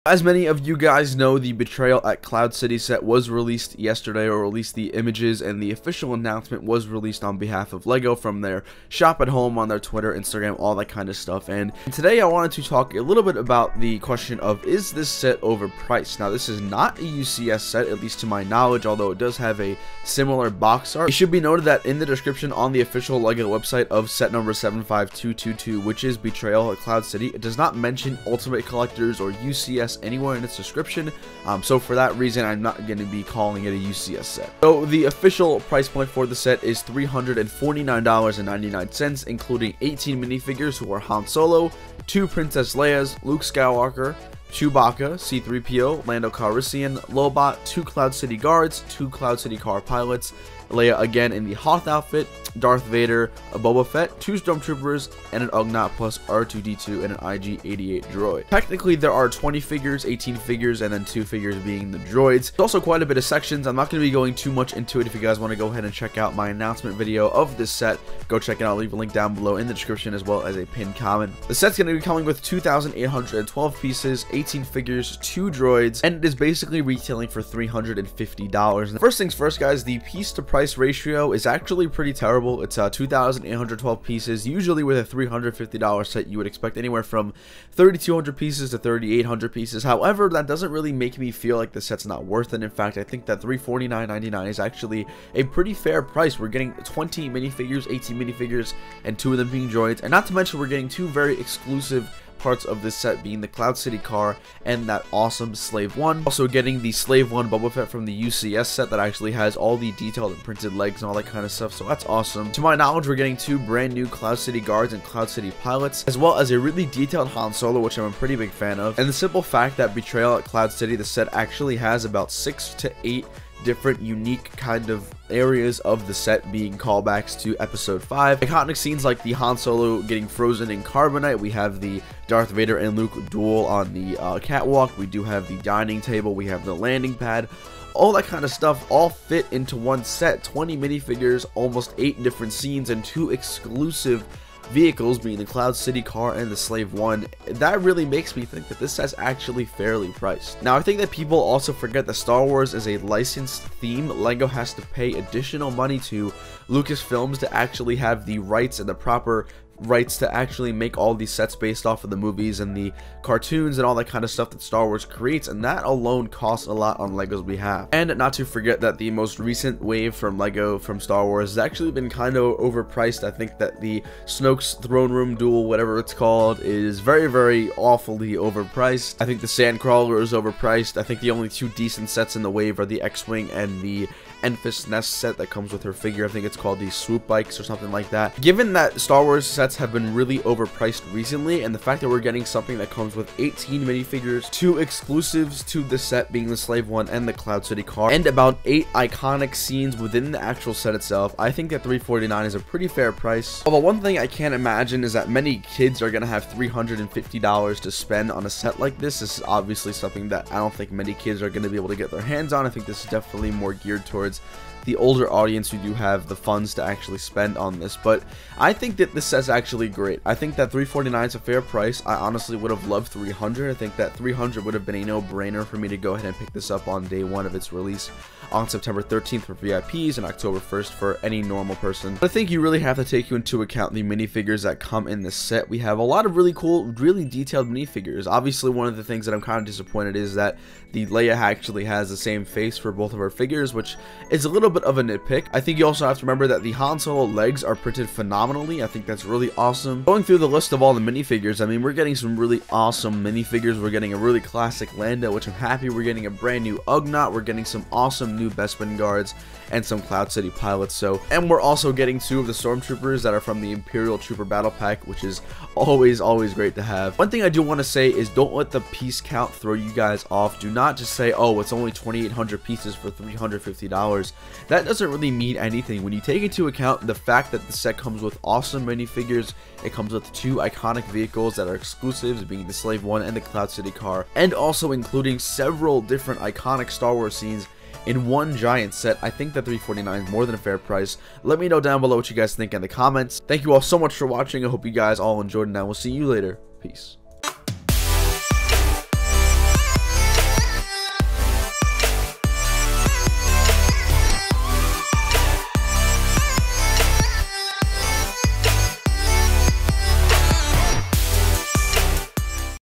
As many of you guys know, the Betrayal at Cloud City set was released yesterday, or at least the images, and the official announcement was released on behalf of LEGO from their shop at home on their Twitter, Instagram, all that kind of stuff. And today I wanted to talk a little bit about the question of, is this set overpriced? Now, this is not a UCS set, at least to my knowledge, although it does have a similar box art. It should be noted that in the description on the official LEGO website of set number 75222, which is Betrayal at Cloud City, it does not mention Ultimate Collectors or UCS anywhere in its description, so for that reason I'm not going to be calling it a UCS set. So the official price point for the set is $349.99, including 18 minifigures who are Han Solo, 2 Princess Leias, Luke Skywalker, Chewbacca, C-3PO, Lando Calrissian, Lobot, 2 Cloud City guards, 2 Cloud City car pilots, Leia again in the Hoth outfit, Darth Vader, a Boba Fett, 2 Stormtroopers, and an Ugnaught plus R2-D2 and an IG-88 droid. Technically, there are 20 figures, 18 figures, and then 2 figures being the droids. There's also quite a bit of sections. I'm not going to be going too much into it. If you guys want to go ahead and check out my announcement video of this set, go check it out. I'll leave a link down below in the description as well as a pinned comment. The set's going to be coming with 2,812 pieces, 18 figures, 2 droids, and it is basically retailing for $350. First things first, guys, the piece to price ratio is actually pretty terrible. It's 2,812 pieces. Usually with a $350 set, you would expect anywhere from 3,200 pieces to 3,800 pieces. However, that doesn't really make me feel like the set's not worth it. In fact, I think that $349.99 is actually a pretty fair price. We're getting 20 minifigures, 18 minifigures, and 2 of them being droids, and not to mention we're getting 2 very exclusive parts of this set, being the Cloud City car and that awesome Slave 1. Also getting the Slave 1 Boba Fett from the UCS set that actually has all the detailed and printed legs and all that kind of stuff, so that's awesome. To my knowledge, we're getting 2 brand new Cloud City guards and Cloud City pilots, as well as a really detailed Han Solo, which I'm a pretty big fan of. And the simple fact that Betrayal at Cloud City, the set actually has about 6 to 8 different unique kind of areas of the set being callbacks to episode 5. Iconic scenes like the Han Solo getting frozen in carbonite. We have the Darth Vader and Luke duel on the catwalk. We do have the dining table. We have the landing pad. All that kind of stuff all fit into one set. 20 minifigures, almost 8 different scenes, and 2 exclusive vehicles, being the Cloud City car and the Slave 1. That really makes me think that this set's actually fairly priced. Now, I think that people also forget that Star Wars is a licensed theme. LEGO has to pay additional money to Lucasfilms to actually have the rights and the proper rights to actually make all these sets based off of the movies and the cartoons and all that kind of stuff that Star Wars creates, and that alone costs a lot on LEGO's behalf. And not to forget that the most recent wave from LEGO from Star Wars has actually been kind of overpriced. I think that the Snoke's throne room duel, whatever it's called, is very awfully overpriced. I think the Sandcrawler is overpriced. I think the only 2 decent sets in the wave are the X-Wing and the Enfys Nest set that comes with her figure. I think it's called the Swoop Bikes or something like that. Given that Star Wars sets have been really overpriced recently, and the fact that we're getting something that comes with 18 minifigures, 2 exclusives to the set being the Slave 1 and the Cloud City car, and about 8 iconic scenes within the actual set itself, I think that $349 is a pretty fair price. Although one thing I can't imagine is that many kids are going to have $350 to spend on a set like this. This is obviously something that I don't think many kids are going to be able to get their hands on. I think this is definitely more geared towards the older audience who do have the funds to actually spend on this, but I think that this set's actually great. I think that $349 is a fair price. I honestly would have loved $300. I think that $300 would have been a no-brainer for me to go ahead and pick this up on day 1 of its release on September 13th for VIPs and October 1st for any normal person. But I think you really have to take into account the minifigures that come in this set. We have a lot of really cool, really detailed minifigures. Obviously, one of the things that I'm kind of disappointed is that the Leia actually has the same face for both of her figures, which is a little bit of a nitpick. I think you also have to remember that the Han Solo legs are printed phenomenally. I think that's really awesome. Going through the list of all the minifigures, I mean, we're getting some really awesome minifigures. We're getting a really classic Lando, which I'm happy. We're getting a brand new Ugnaught. We're getting some awesome new Bespin guards and some Cloud City pilots. And we're also getting 2 of the Stormtroopers that are from the Imperial Trooper Battle Pack, which is always great to have. One thing I do want to say is, don't let the piece count throw you guys off. Do not just say, oh, it's only 2,800 pieces for $350. That doesn't really mean anything when you take into account the fact that the set comes with awesome minifigures. It comes with 2 iconic vehicles that are exclusives, being the Slave 1 and the Cloud City car, and also including several different iconic Star Wars scenes in one giant set. I think that $349 is more than a fair price. Let me know down below what you guys think in the comments. Thank you all so much for watching. I hope you guys all enjoyed, and I will see you later. Peace.